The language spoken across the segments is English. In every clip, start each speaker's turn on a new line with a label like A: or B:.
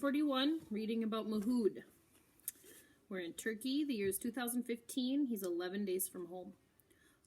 A: 141, reading about Mahood. We're in Turkey. The year is 2015. He's 11 days from home.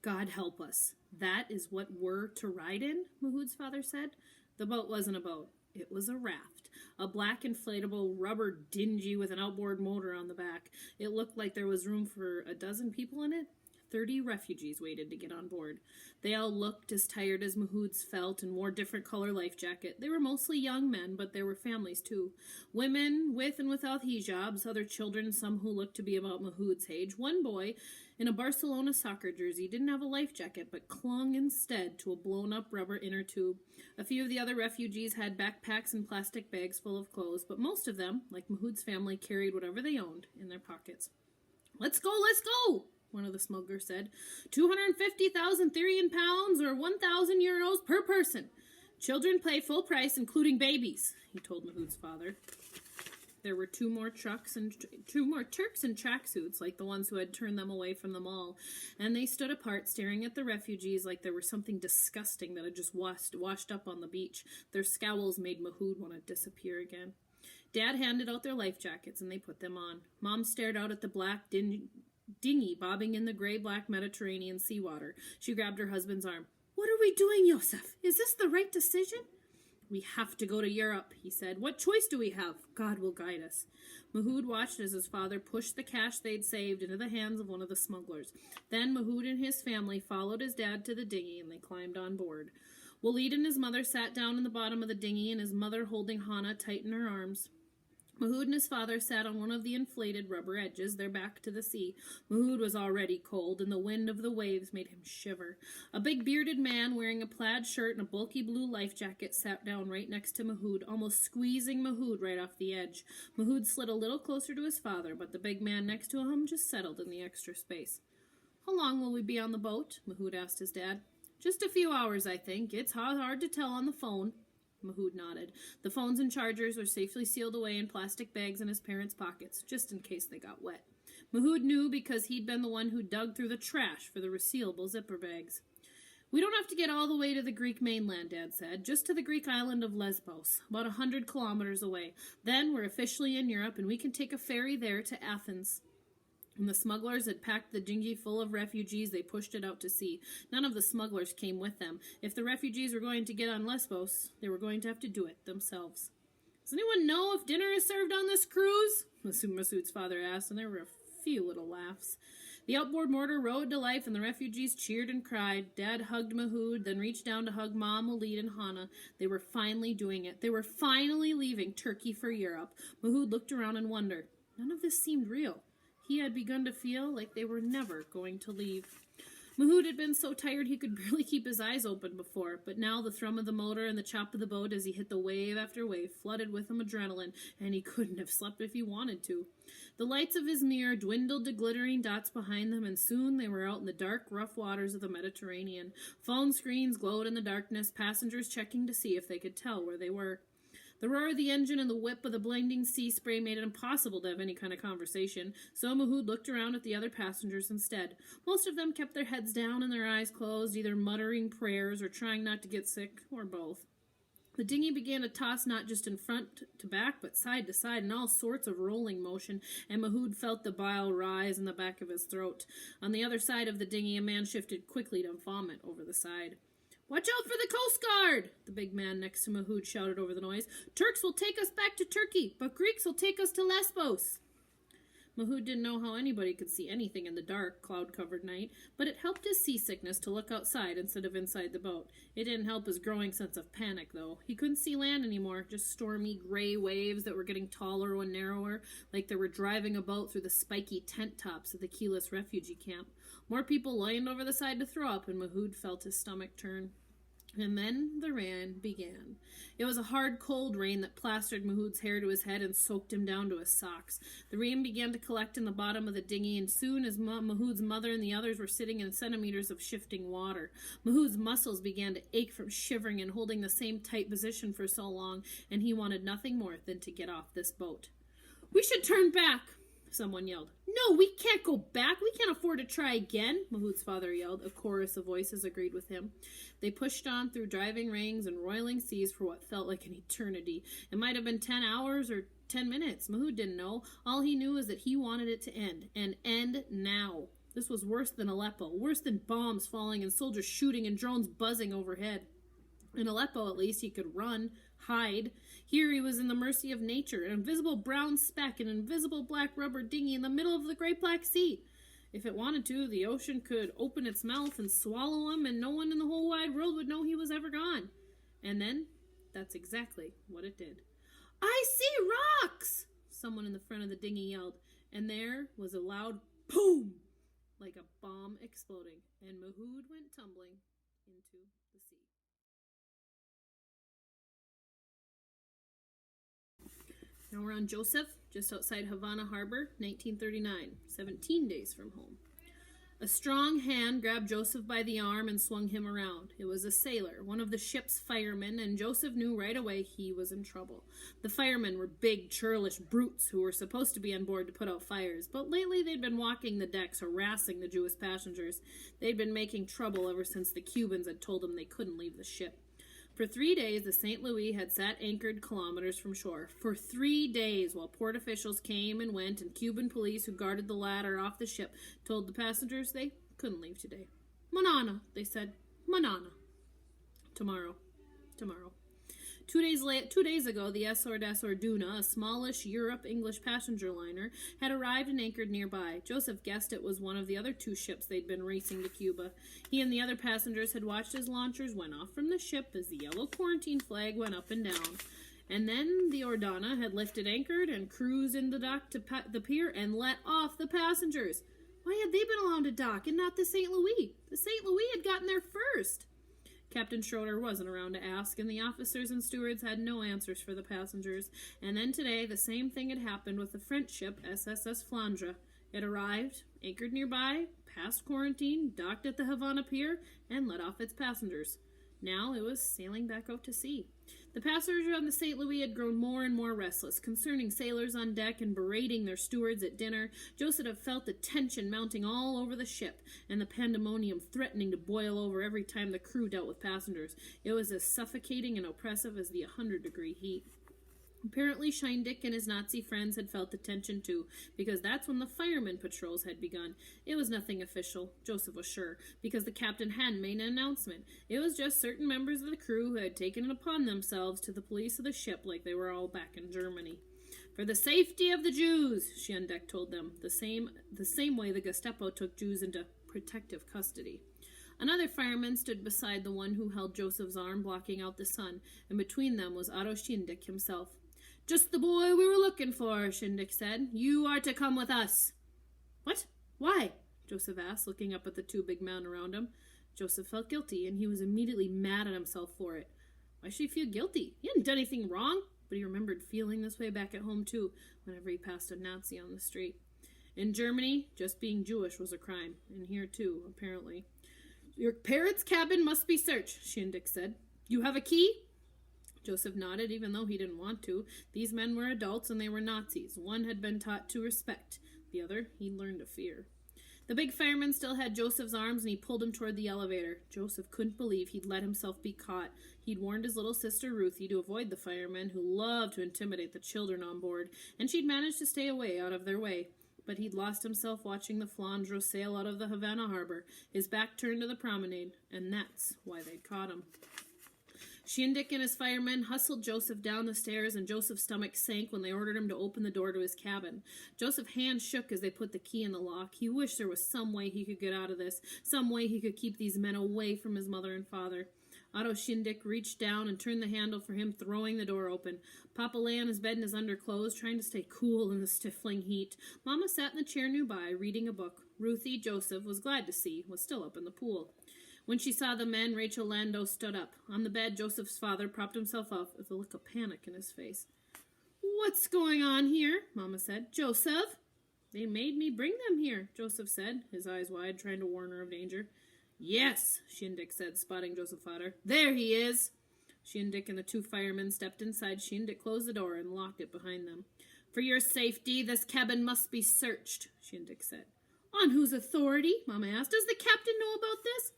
A: God help us. That is what we're to ride in, Mahood's father said. The boat wasn't a boat. It was a raft. A black inflatable rubber dinghy with an outboard motor on the back. It looked like there was room for a dozen people in it. 30 refugees waited to get on board. They all looked as tired as Mahood's felt and wore different color life jacket. They were mostly young men, but there were families too. Women with and without hijabs, other children, some who looked to be about Mahood's age. One boy in a Barcelona soccer jersey didn't have a life jacket, but clung instead to a blown-up rubber inner tube. A few of the other refugees had backpacks and plastic bags full of clothes, but most of them, like Mahood's family, carried whatever they owned in their pockets. Let's go, one of the smugglers said. 250,000 Therian pounds or 1,000 euros per person. Children pay full price, including babies, he told Mahood's father. There were two more Turks in tracksuits, like the ones who had turned them away from the mall, and they stood apart, staring at the refugees like there was something disgusting that had just washed up on the beach. Their scowls made Mahood want to disappear again. Dad handed out their life jackets, and they put them on. Mom stared out at the black dinghy bobbing in the gray-black Mediterranean seawater. She grabbed her husband's arm. What are we doing, Yosef? Is this the right decision? We have to go to Europe, he said. What choice do we have? God will guide us. Mahood watched as his father pushed the cash they'd saved into the hands of one of the smugglers. Then Mahood and his family followed his dad to the dinghy, and they climbed on board. Walid and his mother sat down in the bottom of the dinghy, and his mother holding Hannah tight in her arms. Mahood and his father sat on one of the inflated rubber edges, their back to the sea. Mahood was already cold, and the wind of the waves made him shiver. A big bearded man wearing a plaid shirt and a bulky blue life jacket sat down right next to Mahood, almost squeezing Mahood right off the edge. Mahood slid a little closer to his father, but the big man next to him just settled in the extra space. How long will we be on the boat? Mahood asked his dad. Just a few hours, I think. It's hard to tell on the phone. Mahood nodded. The phones and chargers were safely sealed away in plastic bags in his parents' pockets, just in case they got wet. Mahood knew because he'd been the one who dug through the trash for the resealable zipper bags. We don't have to get all the way to the Greek mainland, Dad said, just to the Greek island of Lesbos, about 100 kilometers away. Then we're officially in Europe, and we can take a ferry there to Athens. When the smugglers had packed the dinghy full of refugees, they pushed it out to sea. None of the smugglers came with them. If the refugees were going to get on Lesbos, they were going to have to do it themselves. Does anyone know if dinner is served on this cruise? Masood's father asked, and there were a few little laughs. The outboard motor rode to life, and the refugees cheered and cried. Dad hugged Mahood, then reached down to hug Mom, Walid, and Hannah. They were finally doing it. They were finally leaving Turkey for Europe. Mahood looked around in wonder. None of this seemed real. He had begun to feel like they were never going to leave. Mahood had been so tired he could barely keep his eyes open before, but now the thrum of the motor and the chop of the boat as he hit the wave after wave flooded with him adrenaline, and he couldn't have slept if he wanted to. The lights of his mirror dwindled to glittering dots behind them, and soon they were out in the dark, rough waters of the Mediterranean. Phone screens glowed in the darkness, passengers checking to see if they could tell where they were. The roar of the engine and the whip of the blinding sea spray made it impossible to have any kind of conversation, so Mahood looked around at the other passengers instead. Most of them kept their heads down and their eyes closed, either muttering prayers or trying not to get sick, or both. The dinghy began to toss not just in front to back, but side to side in all sorts of rolling motion, and Mahood felt the bile rise in the back of his throat. On the other side of the dinghy, a man shifted quickly to vomit over the side. Watch out for the Coast Guard! The big man next to Mahood shouted over the noise. Turks will take us back to Turkey, but Greeks will take us to Lesbos. Mahood didn't know how anybody could see anything in the dark, cloud-covered night, but it helped his seasickness to look outside instead of inside the boat. It didn't help his growing sense of panic, though. He couldn't see land anymore, just stormy gray waves that were getting taller and narrower, like they were driving a boat through the spiky tent tops of the keyless refugee camp. More people lined over the side to throw up, and Mahood felt his stomach turn. And then the rain began. It was a hard, cold rain that plastered Mahood's hair to his head and soaked him down to his socks. The rain began to collect in the bottom of the dinghy, and soon as Mahood's mother and the others were sitting in centimeters of shifting water. Mahood's muscles began to ache from shivering and holding the same tight position for so long, and he wanted nothing more than to get off this boat. We should turn back. Someone yelled. No, we can't go back. We can't afford to try again, Mahood's father yelled. A chorus of voices agreed with him. They pushed on through driving rains and roiling seas for what felt like an eternity. It might have been 10 hours or 10 minutes. Mahood didn't know. All he knew was that he wanted it to end, and end now. This was worse than Aleppo, worse than bombs falling and soldiers shooting and drones buzzing overhead. In Aleppo, at least, he could run, hide. Here he was in the mercy of nature, an invisible brown speck, an invisible black rubber dinghy in the middle of the Great Black Sea. If it wanted to, the ocean could open its mouth and swallow him, and no one in the whole wide world would know he was ever gone. And then, that's exactly what it did. I see rocks! Someone in the front of the dinghy yelled, and there was a loud boom, like a bomb exploding, and Mahood went tumbling into the sea. Now we're on Joseph, just outside Havana Harbor, 1939, 17 days from home. A strong hand grabbed Joseph by the arm and swung him around. It was a sailor, one of the ship's firemen, and Joseph knew right away he was in trouble. The firemen were big, churlish brutes who were supposed to be on board to put out fires, but lately they'd been walking the decks, harassing the Jewish passengers. They'd been making trouble ever since the Cubans had told them they couldn't leave the ship. For 3 days, the St. Louis had sat anchored kilometers from shore. For 3 days, while port officials came and went, and Cuban police who guarded the ladder off the ship told the passengers they couldn't leave today. Manana, they said. Manana. Tomorrow. 2 days ago, the Essor des Orduna, a smallish Europe-English passenger liner, had arrived and anchored nearby. Joseph guessed it was one of the other 2 ships they'd been racing to Cuba. He and the other passengers had watched as launchers went off from the ship as the yellow quarantine flag went up and down. And then the Ordana had lifted anchored and cruised in the dock to the pier and let off the passengers. Why had they been allowed to dock and not the St. Louis? The St. Louis had gotten there first. Captain Schroeder wasn't around to ask, and the officers and stewards had no answers for the passengers. And then today, the same thing had happened with the French ship SSS Flandre. It arrived, anchored nearby, passed quarantine, docked at the Havana pier, and let off its passengers. Now it was sailing back out to sea. The passengers on the St. Louis had grown more and more restless, concerning sailors on deck and berating their stewards at dinner. Joseph had felt the tension mounting all over the ship, and the pandemonium threatening to boil over every time the crew dealt with passengers. It was as suffocating and oppressive as the 100-degree heat. Apparently, Scheindick and his Nazi friends had felt the tension too, because that's when the firemen patrols had begun. It was nothing official, Joseph was sure, because the captain hadn't made an announcement. It was just certain members of the crew who had taken it upon themselves to the police of the ship like they were all back in Germany. For the safety of the Jews, Scheindick told them, the same way the Gestapo took Jews into protective custody. Another fireman stood beside the one who held Joseph's arm, blocking out the sun, and between them was Otto Scheindick himself. Just the boy we were looking for, Scheindick said. You are to come with us. What? Why? Joseph asked, looking up at the 2 big men around him. Joseph felt guilty, and he was immediately mad at himself for it. Why should he feel guilty? He hadn't done anything wrong, but he remembered feeling this way back at home, too, whenever he passed a Nazi on the street. In Germany, just being Jewish was a crime, and here, too, apparently. Your parents' cabin must be searched, Scheindick said. You have a key? Joseph nodded, even though he didn't want to. These men were adults, and they were Nazis. One had been taught to respect. The other, he'd learned to fear. The big fireman still had Joseph's arms, and he pulled him toward the elevator. Joseph couldn't believe he'd let himself be caught. He'd warned his little sister Ruthie to avoid the firemen, who loved to intimidate the children on board, and she'd managed to stay out of their way. But he'd lost himself watching the Flandre sail out of the Havana harbor, his back turned to the promenade, and that's why they'd caught him. Scheindick and his firemen hustled Joseph down the stairs, and Joseph's stomach sank when they ordered him to open the door to his cabin. Joseph's hand shook as they put the key in the lock. He wished there was some way he could get out of this, some way he could keep these men away from his mother and father. Otto Scheindick reached down and turned the handle for him, throwing the door open. Papa lay on his bed in his underclothes, trying to stay cool in the stifling heat. Mama sat in the chair nearby, reading a book. Ruthie, Joseph was glad to see, was still up in the pool. When she saw the men, Rachel Lando stood up. On the bed, Joseph's father propped himself up with a look of panic in his face. What's going on here? Mama said. Joseph? They made me bring them here, Joseph said, his eyes wide, trying to warn her of danger. Yes, Scheindick said, spotting Joseph's father. There he is. Scheindick and the 2 firemen stepped inside. Scheindick closed the door and locked it behind them. For your safety, this cabin must be searched, Shindig said. On whose authority? Mama asked. Does the captain know about this?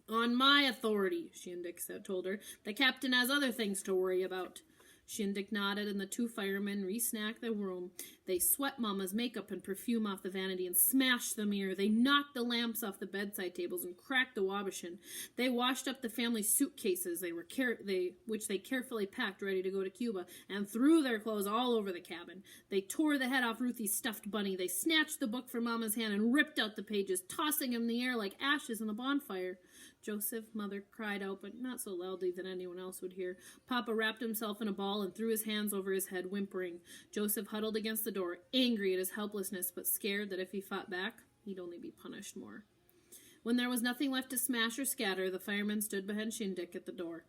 A: On my authority, Shindig told her. The captain has other things to worry about. Shindig nodded, and the two firemen re-snacked the room. They swept Mama's makeup and perfume off the vanity and smashed the mirror. They knocked the lamps off the bedside tables and cracked the washbasin. They washed up the family suitcases which they carefully packed ready to go to Cuba, and threw their clothes all over the cabin. They tore the head off Ruthie's stuffed bunny. They snatched the book from Mama's hand and ripped out the pages, tossing them in the air like ashes in the bonfire. Joseph, Mother cried out, but not so loudly that anyone else would hear. Papa wrapped himself in a ball and threw his hands over his head, whimpering. Joseph huddled against the door, angry at his helplessness, but scared that if he fought back, he'd only be punished more. When there was nothing left to smash or scatter, the firemen stood behind Shindig at the door.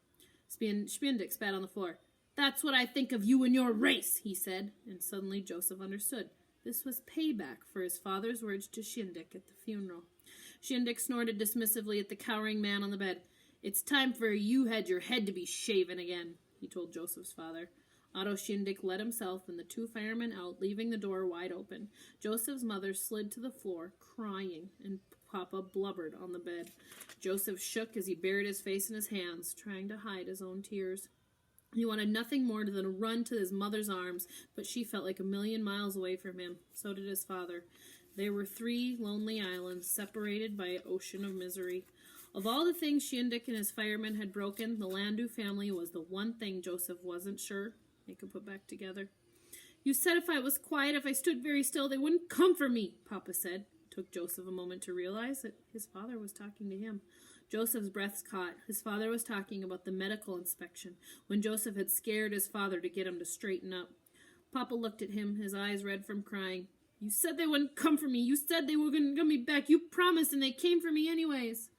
A: Shindig spat on the floor. That's what I think of you and your race, he said, and suddenly Joseph understood. This was payback for his father's words to Shindig at the funeral. Shindig snorted dismissively at the cowering man on the bed. It's time for you had your head to be shaven again, he told Joseph's father. Otto Shindig let himself and the two firemen out, leaving the door wide open. Joseph's mother slid to the floor, crying, and Papa blubbered on the bed. Joseph shook as he buried his face in his hands, trying to hide his own tears. He wanted nothing more than to run to his mother's arms, but she felt like 1,000,000 miles away from him. So did his father. There were 3 lonely islands, separated by an ocean of misery. Of all the things Shindig and his firemen had broken, the Landau family was the one thing Joseph wasn't sure they could put back together. You said if I was quiet, if I stood very still, they wouldn't come for me, Papa said. It took Joseph a moment to realize that his father was talking to him. Joseph's breath caught. His father was talking about the medical inspection, when Joseph had scared his father to get him to straighten up. Papa looked at him, his eyes red from crying. You said they wouldn't come for me. You said they were going to get me back. You promised, and they came for me anyways.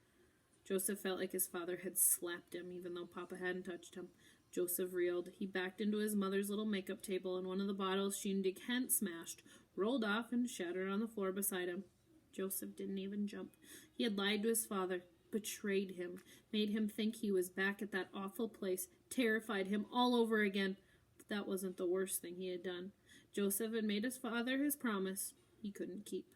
A: Joseph felt like his father had slapped him, even though Papa hadn't touched him. Joseph reeled. He backed into his mother's little makeup table, and one of the bottles Shindig hadn't smashed rolled off and shattered on the floor beside him. Joseph didn't even jump. He had lied to his father, betrayed him, made him think he was back at that awful place, terrified him all over again. But that wasn't the worst thing he had done. Joseph had made his father his promise he couldn't keep.